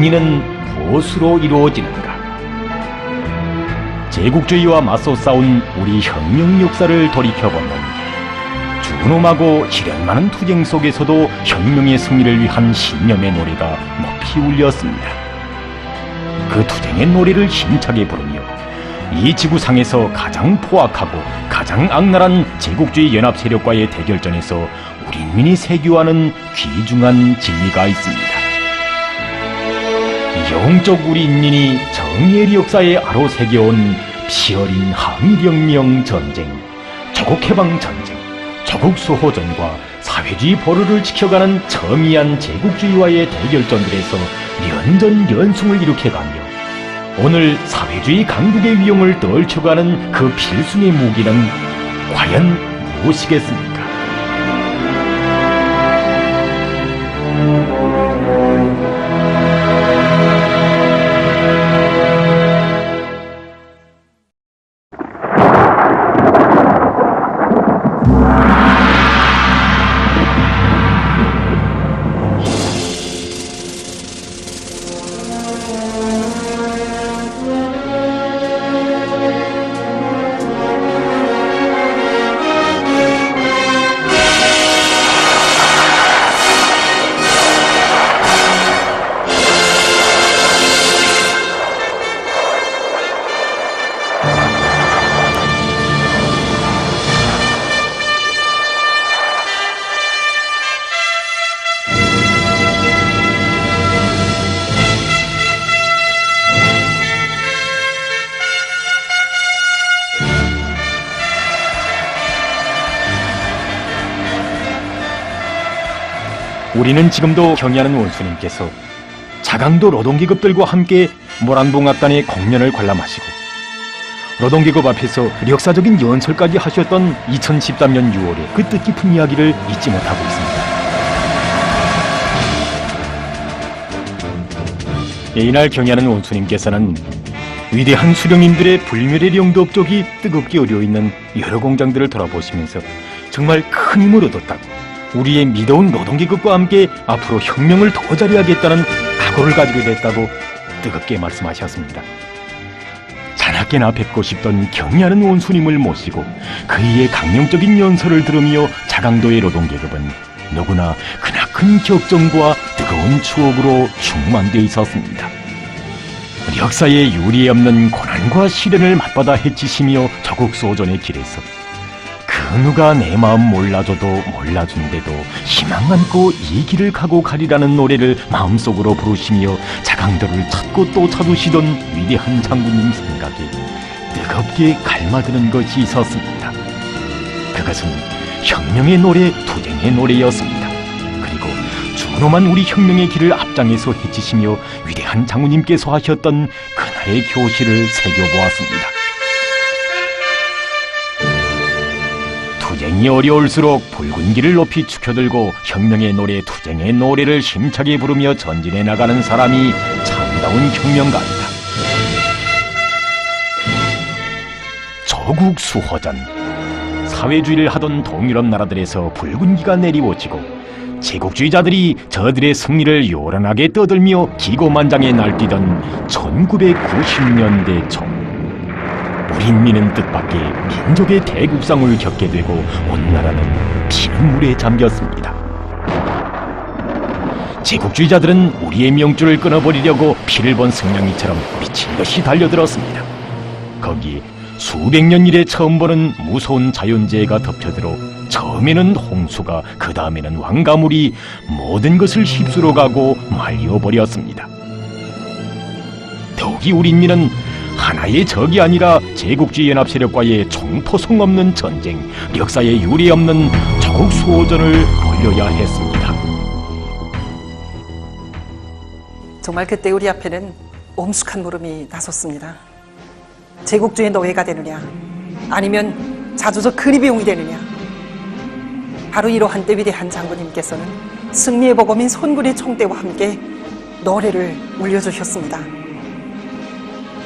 과연 이는 무엇으로 이루어지는가? 제국주의와 맞서 싸운 우리 혁명 역사를 돌이켜보면 준엄하고 시련 많은 투쟁 속에서도 혁명의 승리를 위한 신념의 노래가 높이 울렸습니다. 그 투쟁의 노래를 힘차게 부르며 이 지구상에서 가장 포악하고 가장 악랄한 제국주의 연합 세력과의 대결전에서 우리 인민이 세교하는 귀중한 진리가 있습니다. 영적 우리 인민이 정의의 역사에 아로 새겨온 피어린 항일혁명 전쟁, 조국해방 전쟁, 조국수호전과 사회주의 보루를 지켜가는 첨예한 제국주의와의 대결전들에서 연전연승을 일으켜가며 오늘 사회주의 강국의 위용을 떨쳐가는 그 필승의 무기는 과연 무엇이겠습니까? 우리는 지금도 경의하는 원수님께서 자강도 노동계급들과 함께 모란봉악단의 공연을 관람하시고 노동계급 앞에서 역사적인 연설까지 하셨던 2013년 6월의 그 뜻깊은 이야기를 잊지 못하고 있습니다. 이날 경의하는 원수님께서는 위대한 수령님들의 불멸의 영도업적이 뜨겁게 어려있는 여러 공장들을 돌아보시면서 정말 큰 힘을 얻었다고, 우리의 미더운 노동계급과 함께 앞으로 혁명을 더 잘해야겠다는 각오를 가지게 됐다고 뜨겁게 말씀하셨습니다. 자나깨나 뵙고 싶던 경의하는 원수님을 모시고 그의 강령적인 연설을 들으며 자강도의 노동계급은 누구나 크나큰 격정과 뜨거운 추억으로 충만되어 있었습니다. 역사에 유례 없는 고난과 시련을 맞받아 헤치시며 조국수호전의 길에서 그 누가 내 마음 몰라줘도 몰라준대도 희망 안고 이 길을 가고 가리라는 노래를 마음속으로 부르시며 자강도를 찾고 또 찾으시던 위대한 장군님 생각에 뜨겁게 갈마드는 것이 있었습니다. 그것은 혁명의 노래, 투쟁의 노래였습니다. 그리고 준엄한 우리 혁명의 길을 앞장에서 헤치시며 위대한 장군님께서 하셨던 그날의 교시를 새겨보았습니다. 투쟁이 어려울수록 붉은 길을 높이 축혀들고 혁명의 노래, 투쟁의 노래를 힘차게 부르며 전진해 나가는 사람이 참다운 혁명가이다. 조국수호전. 사회주의를 하던 동유럽 나라들에서 붉은 기가 내리워지고 제국주의자들이 저들의 승리를 요란하게 떠들며 기고만장에 날뛰던 1990년대 초, 우리 인민은 뜻밖의 민족의 대국상을 겪게 되고 온 나라는 피눈물에 잠겼습니다. 제국주의자들은 우리의 명줄을 끊어버리려고 피를 본 승냥이처럼 미친 듯이 달려들었습니다. 거기에 수백 년 이래 처음 보는 무서운 자연재해가 덮쳐들어 처음에는 홍수가, 그 다음에는 황가물이 모든 것을 휩쓸어가고 말려버렸습니다. 더욱이 우리 인민은 하나의 적이 아니라 제국주의 연합 세력과의 총포성 없는 전쟁, 역사에 유례 없는 조국수호전을 벌여야 했습니다. 정말 그때 우리 앞에는 엄숙한 물음이 나섰습니다. 제국주의 노예가 되느냐, 아니면 자주적 근위비용이 되느냐. 바로 이러한 때 위대한 장군님께서는 승리의 보검인 손구리 총대와 함께 노래를 울려주셨습니다.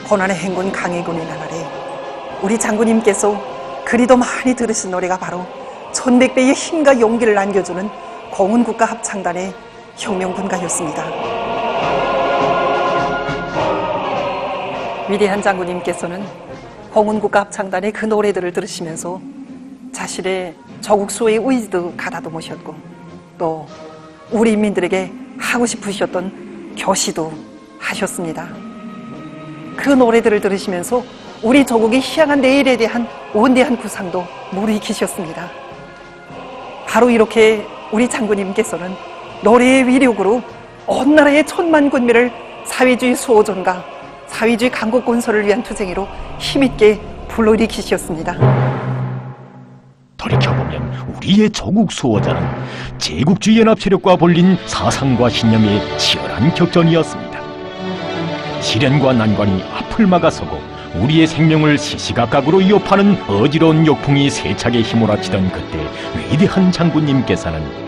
고난의 행군 강해군의 나날에 우리 장군님께서 그리도 많이 들으신 노래가 바로 1100배의 힘과 용기를 안겨주는 공훈국가합창단의 혁명군가였습니다. 위대한 장군님께서는 홍은국가 합창단의 그 노래들을 들으시면서 자신의 조국 수호의 의지도 가다듬으셨고 또 우리 인민들에게 하고 싶으셨던 교시도 하셨습니다. 그 노래들을 들으시면서 우리 조국의 희망한 내일에 대한 원대한 구상도 무르익히셨습니다. 바로 이렇게 우리 장군님께서는 노래의 위력으로 온 나라의 천만 군민을 사회주의 수호전과 사회주의 강국 건설을 위한 투쟁으로 힘있게 불러일으키셨습니다. 돌이켜보면 우리의 조국 수호자는 제국주의 연합 세력과 벌린 사상과 신념의 치열한 격전이었습니다. 시련과 난관이 앞을 막아서고 우리의 생명을 시시각각으로 위협하는 어지러운 역풍이 세차게 휘몰아치던 그때 위대한 장군님께서는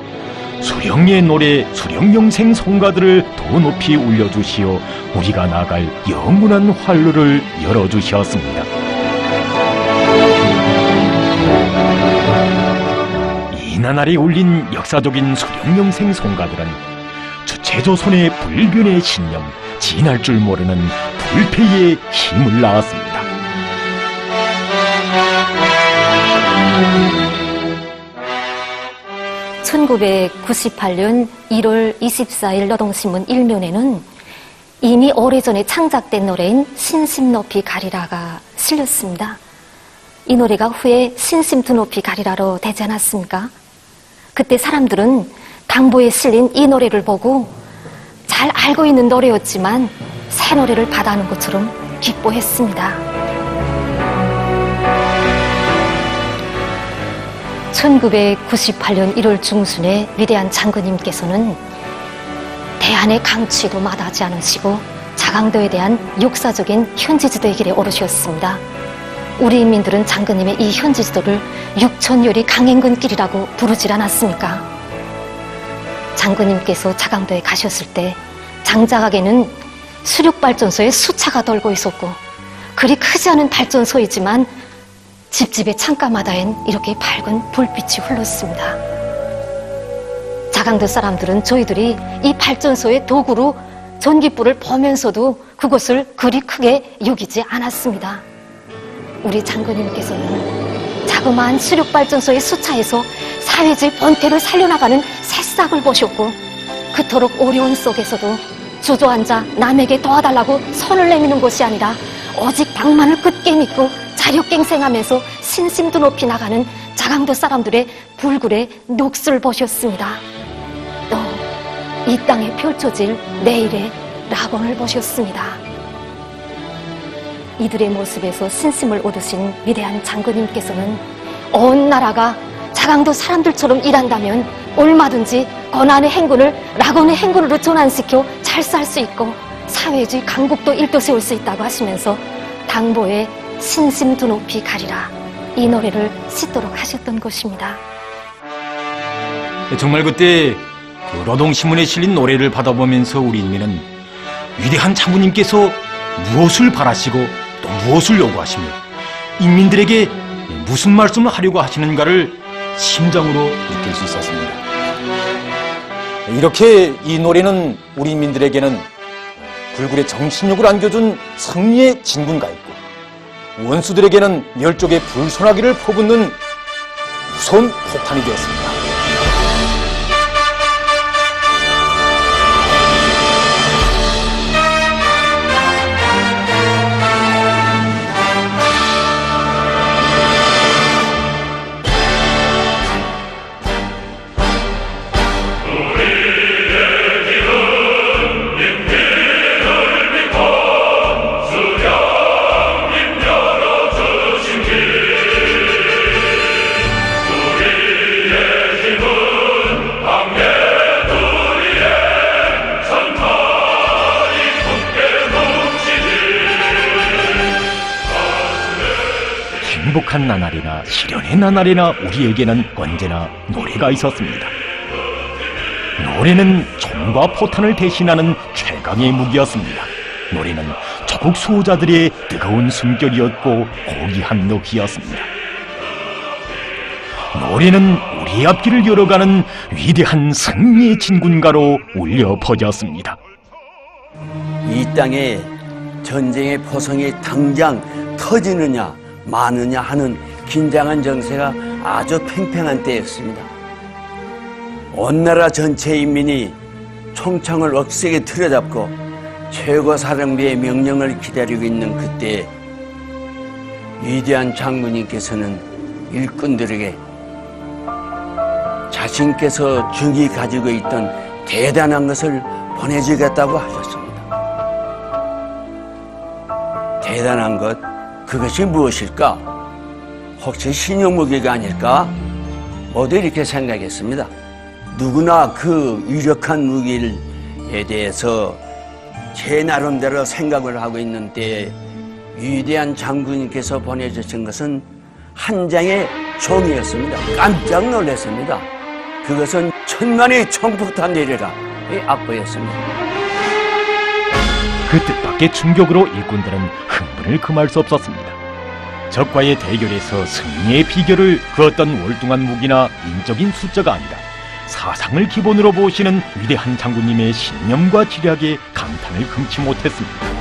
수령의 노래, 수령영생 성가들을 더 높이 울려주시어 우리가 나갈 영원한 활로를 열어주셨습니다. 이 나날에 울린 역사적인 수령영생 성가들은 주체조선의 불변의 신념, 지날 줄 모르는 불패의 힘을 낳았습니다. (1998년 1월 24일) 노동신문 1면에는 이미 오래전에 창작된 노래인 신심 높이 가리라가 실렸습니다. 이 노래가 후에 신심도 높이 가리라로 되지 않았습니까? 그때 사람들은 당보에 실린 이 노래를 보고 잘 알고 있는 노래였지만 새 노래를 받아하는 것처럼 기뻐했습니다. 1998년 1월 중순에 위대한 장군님께서는 대한의 강취도 마다하지 않으시고 자강도에 대한 역사적인 현지지도의 길에 오르셨습니다. 우리 인민들은 장군님의 이 현지지도를 육천요리 강행군길이라고 부르질 않았습니까? 장군님께서 자강도에 가셨을 때 장자각에는 수력발전소에 수차가 돌고 있었고 그리 크지 않은 발전소이지만 집집의 창가마다엔 이렇게 밝은 불빛이 흘렀습니다. 자강도 사람들은 저희들이 이 발전소의 도구로 전기불을 보면서도 그것을 그리 크게 여기지 않았습니다. 우리 장군님께서는 자그마한 수력발전소의 수차에서 사회주의 본태를 살려나가는 새싹을 보셨고 그토록 어려운 속에서도 주저앉아 남에게 도와달라고 손을 내미는 것이 아니라 오직 당만을 굳게 믿고 자력갱생하면서 신심도 높이 나가는 자강도 사람들의 불굴의 녹슬 보셨습니다. 또 이 땅에 펼쳐질 내일의 낙원을 보셨습니다. 이들의 모습에서 신심을 얻으신 위대한 장군님께서는 온 나라가 자강도 사람들처럼 일한다면 얼마든지 고난의 행군을 낙원의 행군으로 전환시켜 잘 살 수 있고 사회주의 강국도 일떠세울 수 있다고 하시면서 당보에 신심도 높이 가리라 이 노래를 싣도록 하셨던 것입니다. 정말 그때 그 노동신문에 실린 노래를 받아보면서 우리 인민은 위대한 장군님께서 무엇을 바라시고 또 무엇을 요구하시며 인민들에게 무슨 말씀을 하려고 하시는가를 심정으로 느낄 수 있었습니다. 이렇게 이 노래는 우리 인민들에게는 불굴의 정신력을 안겨준 승리의 진군가였고 원수들에게는 멸족의 불소나기를 퍼붓는 무서운 폭탄이 되었습니다. 행복한 나날이나 시련의 나날이나 우리에게는 언제나 노래가 있었습니다. 노래는 총과 포탄을 대신하는 최강의 무기였습니다. 노래는 조국 수호자들의 뜨거운 숨결이었고 고귀한 녹이었습니다. 노래는 우리의 앞길을 열어가는 위대한 승리의 진군가로 울려 퍼졌습니다. 이 땅에 전쟁의 포성이 당장 터지느냐 마느냐 하는 긴장한 정세가 아주 팽팽한 때였습니다. 온 나라 전체 인민이 총창을 억세게 틀어잡고 최고사령부의 명령을 기다리고 있는 그때 위대한 장군님께서는 일꾼들에게 자신께서 중히 가지고 있던 대단한 것을 보내주겠다고 하셨습니다. 대단한 것, 그것이 무엇일까? 혹시 신용무기가 아닐까? 모두 이렇게 생각했습니다. 누구나 그 유력한 무기에 대해서 제 나름대로 생각을 하고 있는 때에 위대한 장군님께서 보내주신 것은 한 장의 종이었습니다. 깜짝 놀랐습니다. 그것은 천만의 총폭탄 내려라 의 악보였습니다. 그 뜻밖의 충격으로 일꾼들은 흥분을 금할 수 없었습니다. 적과의 대결에서 승리의 비결을 그 어떤 월등한 무기나 인적인 숫자가 아니라 사상을 기본으로 보시는 위대한 장군님의 신념과 지략에 감탄을 금치 못했습니다.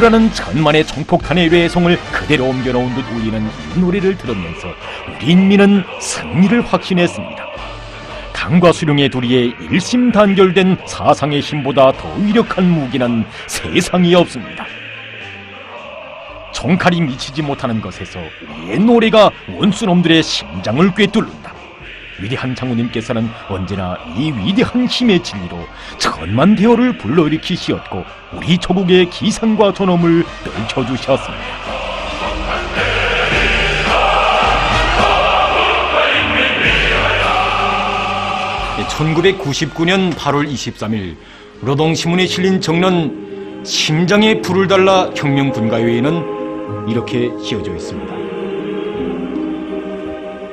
장렬하는 천만의 총폭탄의 외송을 그대로 옮겨놓은 듯 울리는 이 노래를 들으면서 우리 인민은 승리를 확신했습니다. 강과 수령의 도리에 일심단결된 사상의 힘보다 더 위력한 무기는 세상에 없습니다. 총칼이 미치지 못하는 것에서 우리의 노래가 원수놈들의 심장을 꿰뚫는다. 위대한 장군님께서는 언제나 이 위대한 힘의 진리로 천만 대어를 불러일으키시었고 우리 조국의 기상과 존엄을 넓혀주셨습니다. 1999년 8월 23일 노동신문에 실린 정론 심장에 불을 달라 혁명군가요에는 이렇게 지어져 있습니다.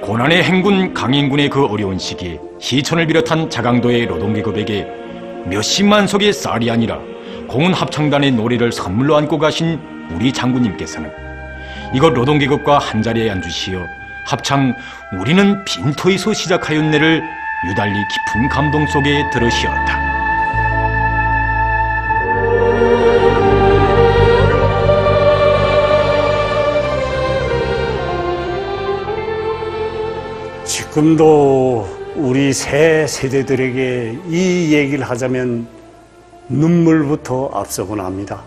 고난의 행군 강인군의 그 어려운 시기에 시천을 비롯한 자강도의 노동계급에게 몇십만 석의 쌀이 아니라 공은 합창단의 노래를 선물로 안고 가신 우리 장군님께서는 이것 노동계급과 한자리에 앉으시어 합창 우리는 빈토에서 시작하였네를 유달리 깊은 감동 속에 들으시었다. 지금도 우리 새 세대들에게 이 얘기를 하자면 눈물부터 앞서곤 합니다.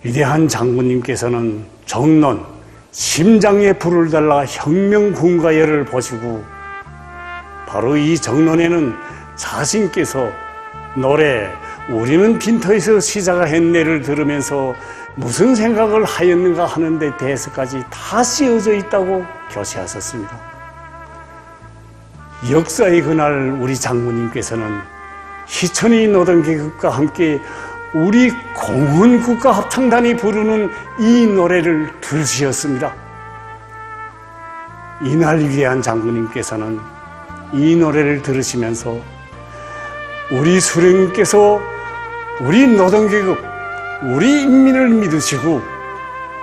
위대한 장군님께서는 정론 심장에 불을 달라 혁명군가요를 보시고 바로 이 정론에는 자신께서 노래 우리는 빈터에서 시작했네를 들으면서 무슨 생각을 하였는가 하는 데 대해서까지 다 씌워져 있다고 교시하셨습니다. 역사의 그날 우리 장군님께서는 희천의 노동계급과 함께 우리 공헌국가합창단이 부르는 이 노래를 들으셨습니다. 이날 위대한 장군님께서는 이 노래를 들으시면서 우리 수령님께서 우리 노동계급, 우리 인민을 믿으시고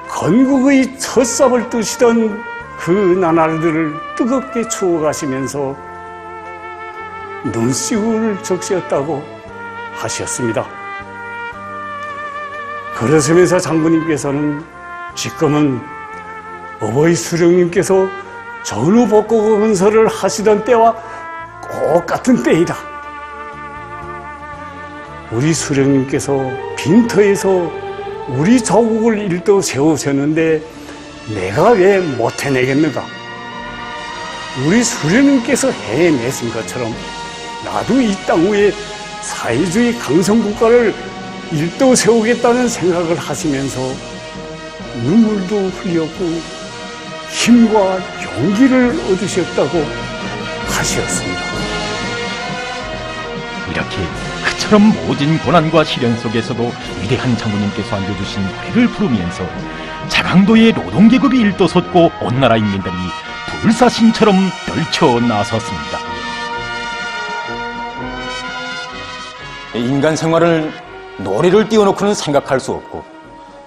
건국의 첫 삽을 뜨시던 그 나날들을 뜨겁게 추억하시면서 눈시울을 적셨다고 하셨습니다. 그러시면서 장군님께서는 지금은 어버이 수령님께서 전후복고 건설을 하시던 때와 똑같은 때이다. 우리 수령님께서 빈터에서 우리 조국을 일도 세우셨는데 내가 왜 못 해내겠는가? 우리 수령님께서 해내신 것처럼 나도 이 땅 위에 사회주의 강성국가를 일도 세우겠다는 생각을 하시면서 눈물도 흘렸고 힘과 용기를 얻으셨다고 하시었습니다. 이렇게 그처럼 모진 고난과 시련 속에서도 위대한 장군님께서 안겨주신 노래를 부르면서 자강도의 노동계급이 일도섰고 온 나라 인민들이 불사신처럼 떨쳐나섰습니다. 인간 생활을 노래를 띄워놓고는 생각할 수 없고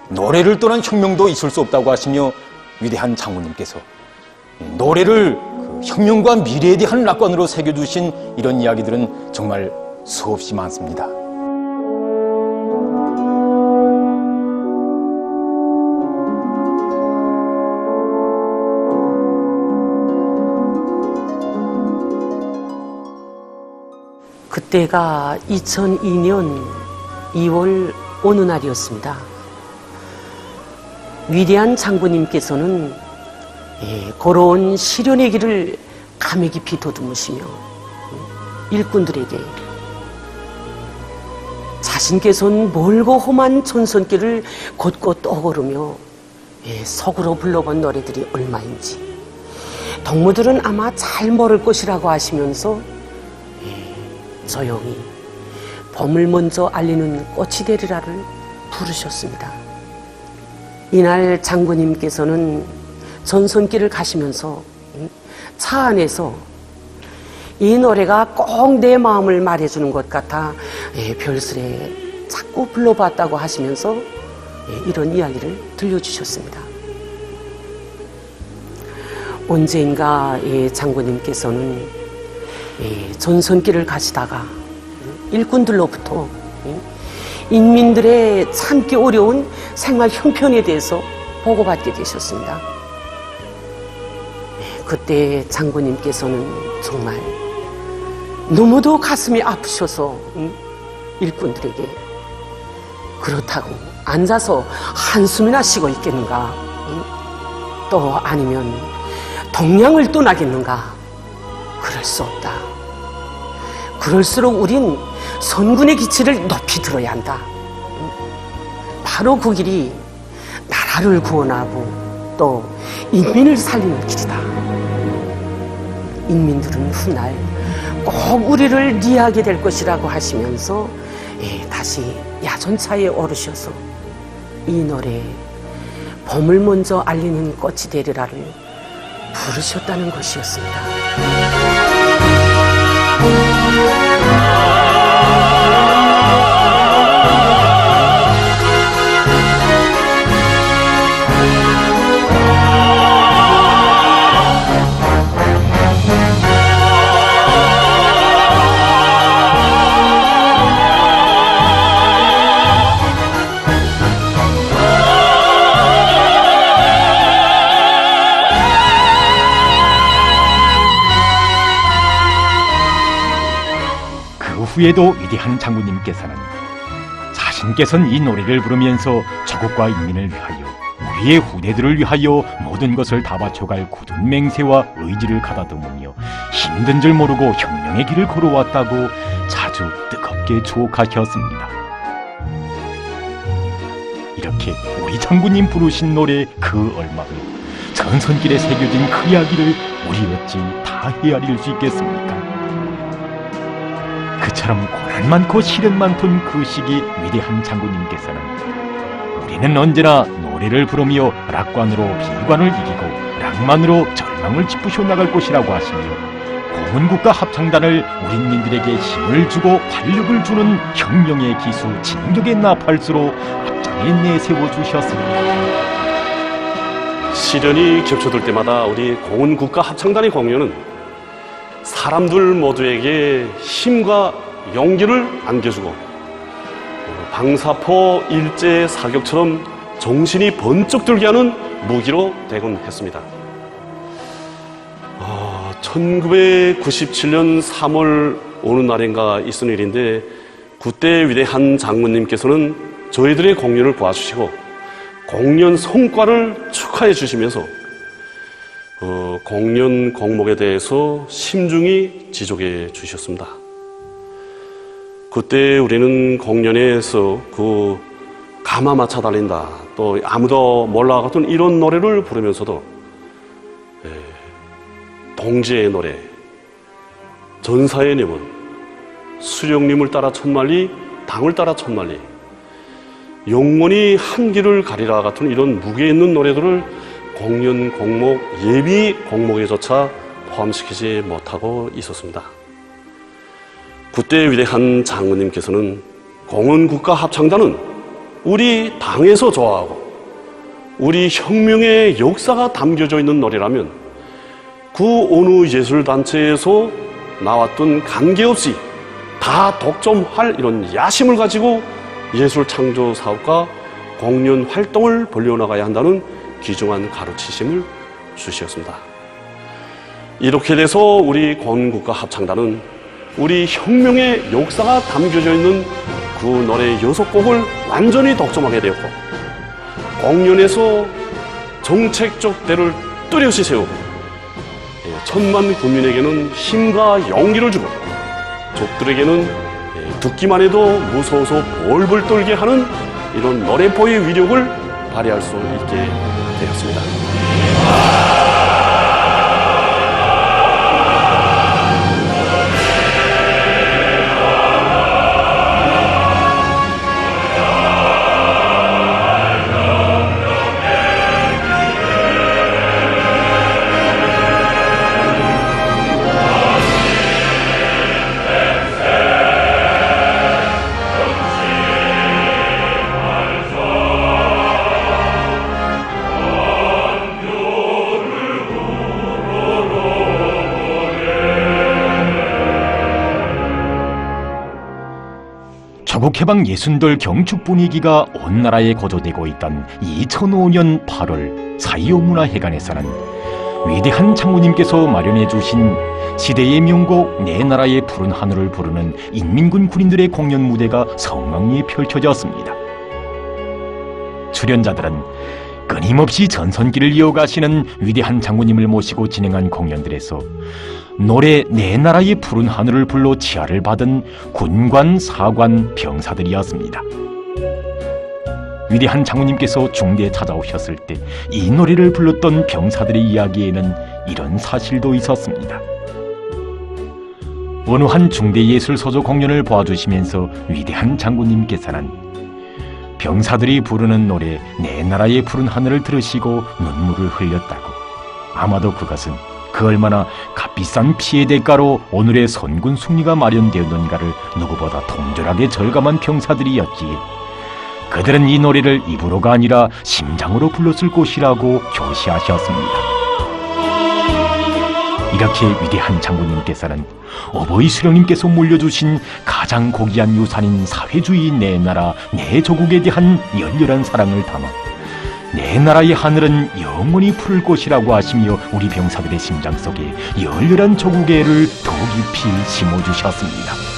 노래를 떠난 혁명도 있을 수 없다고 하시며 위대한 장군님께서 노래를 혁명과 미래에 대한 낙관으로 새겨주신 이런 이야기들은 정말 수없이 많습니다. 그때가 2002년 2월 어느 날이었습니다. 위대한 장군님께서는 걸어온 시련의 길을 감회 깊이 더듬으시며 일꾼들에게 자신께서는 멀고 험한 전선길을 곳곳 떠오르며 석으로 불러본 노래들이 얼마인지 동무들은 아마 잘 모를 것이라고 하시면서 조용히 봄을 먼저 알리는 꽃이 되리라를 부르셨습니다. 이날 장군님께서는 전선길을 가시면서 차 안에서 이 노래가 꼭 내 마음을 말해주는 것 같아 별스레 자꾸 불러봤다고 하시면서 이런 이야기를 들려주셨습니다. 언젠가 장군님께서는 전선길을 가시다가 일꾼들로부터 인민들의 참기 어려운 생활 형편에 대해서 보고받게 되셨습니다. 그때 장군님께서는 정말 너무도 가슴이 아프셔서 일꾼들에게 그렇다고 앉아서 한숨이나 쉬고 있겠는가, 또 아니면 동양을 떠나겠는가, 그럴 수 없다. 그럴수록 우린 선군의 기치를 높이 들어야 한다. 바로 그 길이 나라를 구원하고 또 인민을 살리는 길이다. 인민들은 훗날 꼭 우리를 리하게 될 것이라고 하시면서 다시 야전차에 오르셔서 이 노래 봄을 먼저 알리는 꽃이 되리라를 부르셨다는 것이었습니다. 후에도 위대한 장군님께서는 자신께서는 이 노래를 부르면서 조국과 인민을 위하여 우리의 후대들을 위하여 모든 것을 다 바쳐갈 굳은 맹세와 의지를 가다듬으며 힘든 줄 모르고 혁명의 길을 걸어왔다고 자주 뜨겁게 주옥하셨습니다. 이렇게 우리 장군님 부르신 노래 그 얼마 후 전선길에 새겨진 그 이야기를 우리 어찌 다 헤아릴 수 있겠습니까? 그처럼 고난 많고 시련 많던 그 시기 위대한 장군님께서는 우리는 언제나 노래를 부르며 낙관으로 비관을 이기고 낭만으로 절망을 짚으셔 나갈 것이라고 하시며 공훈국가 합창단을 우리 인민들에게 힘을 주고 활력을 주는 혁명의 기수 진격의 나팔수로 앞장에 내세워 주셨습니다. 시련이 겹쳐들 때마다 우리 공훈국가 합창단의 공연은 사람들 모두에게 힘과 용기를 안겨주고 방사포 일제 사격처럼 정신이 번쩍 들게 하는 무기로 되곤 했습니다. 1997년 3월 어느 날인가 있은 일인데 그때 위대한 장군님께서는 저희들의 공연을 봐주시고 공연 성과를 축하해 주시면서 공연 공목에 대해서 심중히 지적해 주셨습니다. 그때 우리는 공연에서 그 가마 맞춰 달린다, 또 아무도 몰라 같은 이런 노래를 부르면서도 동지의 노래, 전사의 님은 수령님을 따라 천만리, 당을 따라 천만리, 영원히 한 길을 가리라 같은 이런 무게 있는 노래들을 공연 공목, 예비 공목에조차 포함시키지 못하고 있었습니다. 그때 위대한 장군님께서는 공원국가합창단은 우리 당에서 좋아하고 우리 혁명의 역사가 담겨져 있는 노래라면 그 어느 예술단체에서 나왔던 관계없이 다 독점할 이런 야심을 가지고 예술 창조 사업과 공연 활동을 벌려나가야 한다는 귀중한 가르치심을 주셨습니다. 이렇게 돼서 우리 공원국가합창단은 우리 혁명의 역사가 담겨져 있는 그 노래 6곡을 완전히 독점하게 되었고, 공연에서 정책적 대를 뚜렷이 세우고 천만 국민에게는 힘과 용기를 주고 적들에게는 듣기만 해도 무서워서 벌벌 떨게 하는 이런 노래포의 위력을 발휘할 수 있게 되었습니다. 조국해방 60돌 경축 분위기가 온 나라에 거조되고 있던 2005년 8월 4.25 문화회관에서는 위대한 장군님께서 마련해 주신 시대의 명곡 내 나라의 푸른 하늘을 부르는 인민군 군인들의 공연 무대가 성황리에 펼쳐졌습니다. 출연자들은 끊임없이 전선길을 이어가시는 위대한 장군님을 모시고 진행한 공연들에서 노래 내 나라의 푸른 하늘을 불러 치하를 받은 군관, 사관, 병사들이었습니다. 위대한 장군님께서 중대에 찾아오셨을 때 이 노래를 불렀던 병사들의 이야기에는 이런 사실도 있었습니다. 어느 한 중대예술서조 공연을 보아주시면서 위대한 장군님께서는 병사들이 부르는 노래 내 나라의 푸른 하늘을 들으시고 눈물을 흘렸다고, 아마도 그것은 그 얼마나 값비싼 피해 대가로 오늘의 선군 승리가 마련되었는가를 누구보다 통절하게 절감한 병사들이었기에 그들은 이 노래를 입으로가 아니라 심장으로 불렀을 것이라고 교시하셨습니다. 이렇게 위대한 장군님께서는 어버이 수령님께서 물려주신 가장 고귀한 유산인 사회주의 내 나라 내 조국에 대한 열렬한 사랑을 담아 내 나라의 하늘은 영원히 푸를 것이라고 하시며 우리 병사들의 심장 속에 열렬한 조국의 애를 더 깊이 심어주셨습니다.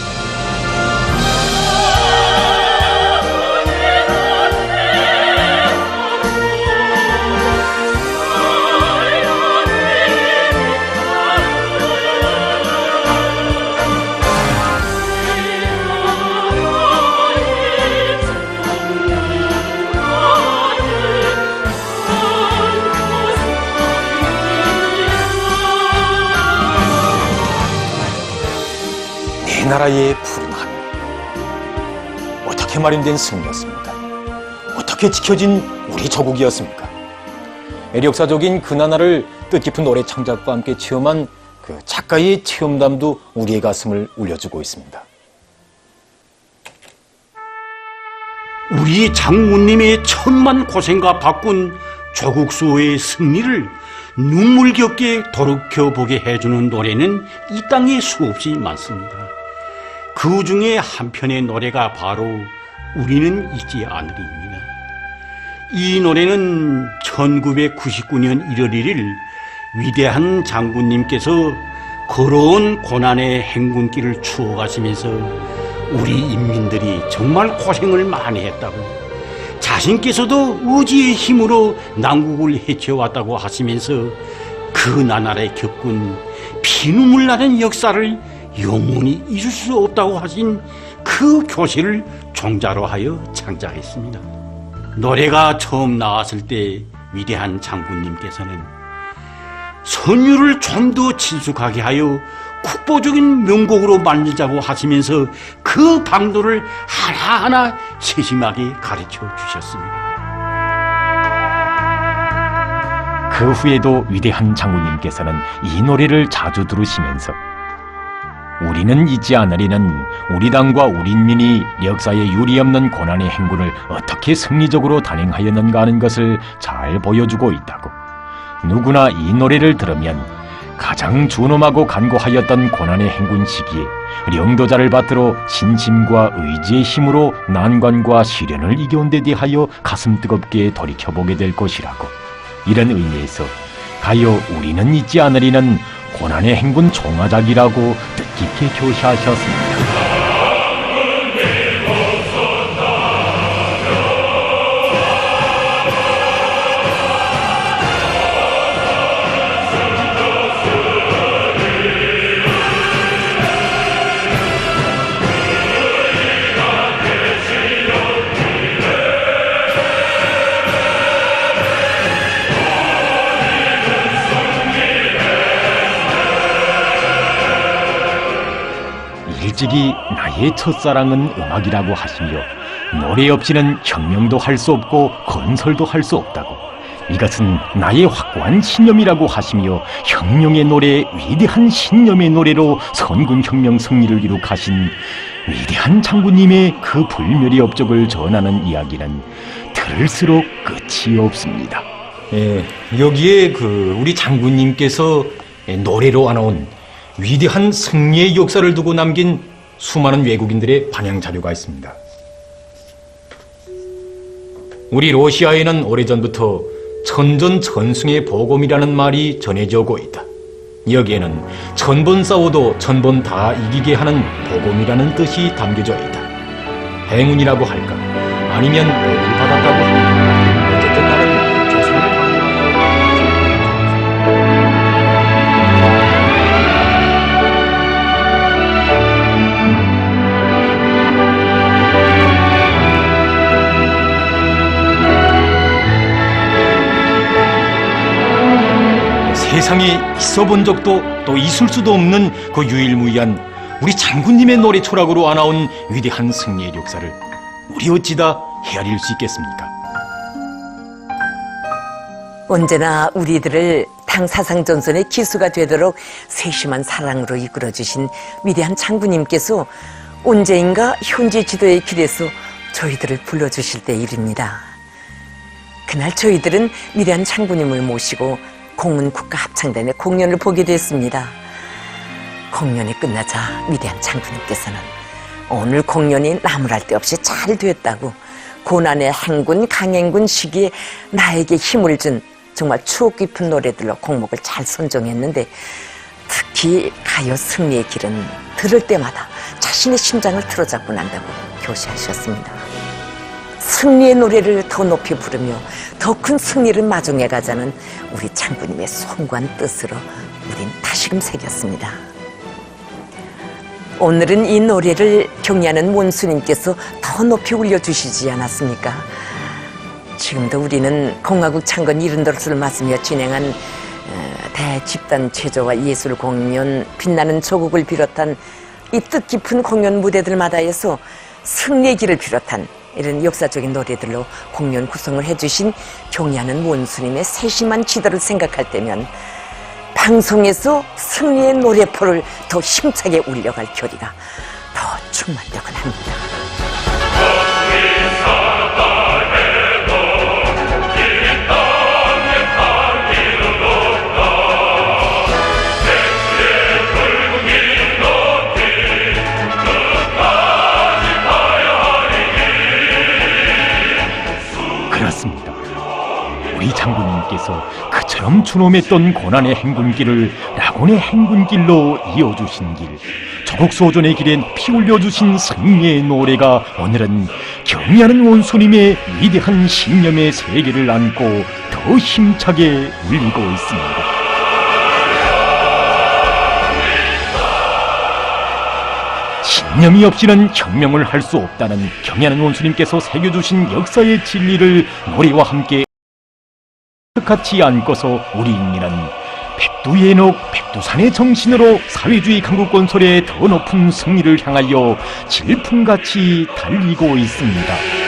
내 나라의 푸른 하늘, 어떻게 마련된 승리였습니까? 어떻게 지켜진 우리 조국이었습니까? 역사적인 그 나라를 뜻깊은 노래 창작과 함께 체험한 그 작가의 체험담도 우리의 가슴을 울려주고 있습니다. 우리 장군님의 천만 고생과 바꾼 조국 수호의 승리를 눈물겹게 돌이켜보게 해주는 노래는 이 땅에 수없이 많습니다. 그 중에 한 편의 노래가 바로 우리는 잊지 않으리입니다. 이 노래는 1999년 1월 1일 위대한 장군님께서 걸어온 고난의 행군길을 추억하시면서 우리 인민들이 정말 고생을 많이 했다고, 자신께서도 의지의 힘으로 난국을 헤쳐왔다고 하시면서 그 나날에 겪은 피눈물 나는 역사를 영원히 잊을 수 없다고 하신 그 교시를 종자로 하여 창작했습니다. 노래가 처음 나왔을 때 위대한 장군님께서는 선율을 좀 더 친숙하게 하여 국보적인 명곡으로 만들자고 하시면서 그 방도를 하나하나 세심하게 가르쳐 주셨습니다. 그 후에도 위대한 장군님께서는 이 노래를 자주 들으시면서 우리는 잊지 않으리는 우리 당과 우리 인민이 역사에 유리없는 고난의 행군을 어떻게 승리적으로 단행하였는가 하는 것을 잘 보여주고 있다고. 누구나 이 노래를 들으면 가장 준엄하고 간고하였던 고난의 행군 시기에 령도자를 받들어 신심과 의지의 힘으로 난관과 시련을 이겨온 데 대하여 가슴 뜨겁게 돌이켜보게 될 것이라고. 이런 의미에서 가요 우리는 잊지 않으리는 고난의 행군 총화작이라고 뜻깊게 교시하셨습니다. 일찍이 나의 첫사랑은 음악이라고 하시며 노래 없이는 혁명도 할 수 없고 건설도 할 수 없다고. 이것은 나의 확고한 신념이라고 하시며 혁명의 노래, 위대한 신념의 노래로 선군혁명 승리를 이룩하신 위대한 장군님의 그 불멸의 업적을 전하는 이야기는 들을수록 끝이 없습니다. 여기에 우리 장군님께서 노래로 안아온 위대한 승리의 역사를 두고 남긴 수많은 외국인들의 반영 자료가 있습니다. 우리 러시아에는 오래전부터 천전천승의 복음이라는 말이 전해져 오고 있다. 여기에는 천번 싸워도 천번 다 이기게 하는 복음이라는 뜻이 담겨져 있다. 행운이라고 할까, 아니면 복을 받았다고 할까. 어쨌든 나는 조선을 세상에 있어 본 적도 또 있을 수도 없는 그 유일무이한 우리 장군님의 노래 초락으로 안아온 위대한 승리의 역사를 우리 어찌다 헤아릴 수 있겠습니까? 언제나 우리들을 당 사상 전선의 기수가 되도록 세심한 사랑으로 이끌어주신 위대한 장군님께서 언제인가 현재 지도의 길에서 저희들을 불러주실 때 일입니다. 그날 저희들은 위대한 장군님을 모시고 공문국가합창단의 공연을 보게 됐습니다. 공연이 끝나자 위대한 장군님께서는 오늘 공연이 나무랄 데 없이 잘 됐다고 고난의 행군, 강행군 시기에 나에게 힘을 준 정말 추억 깊은 노래들로 곡목을 잘 선정했는데 특히 가요 승리의 길은 들을 때마다 자신의 심장을 틀어잡고 난다고 교시하셨습니다. 승리의 노래를 더 높이 부르며 더 큰 승리를 마중해 가자는 우리 장군님의 숭고한 뜻으로 우린 다시금 새겼습니다. 오늘은 이 노래를 경애하는 원수님께서 더 높이 울려주시지 않았습니까? 지금도 우리는 공화국 창건 70돌을 맞으며 진행한 대집단 체조와 예술 공연, 빛나는 조국을 비롯한 이 뜻깊은 공연 무대들마다에서 승리의 길을 비롯한 이런 역사적인 노래들로 공연 구성을 해주신 경애하는 원수님의 세심한 지도를 생각할 때면 방송에서 승리의 노래포를 더 힘차게 울려갈 결의가 더 충만되곤 합니다. 그렇습니다. 우리 장군님께서 그처럼 준엄했던 고난의 행군길을 낙원의 행군길로 이어주신 길, 조국소전의 길엔 피 흘려주신 승리의 노래가 오늘은 경애하는 원수님의 위대한 신념의 세계를 안고 더 힘차게 울리고 있습니다. 신념이 없이는 혁명을 할 수 없다는 경애하는 원수님께서 새겨주신 역사의 진리를 노래와 함께 같이 안고서 우리 인민은 백두예녹 백두산의 정신으로 사회주의 강국권 소래의 더 높은 승리를 향하여 질풍같이 달리고 있습니다.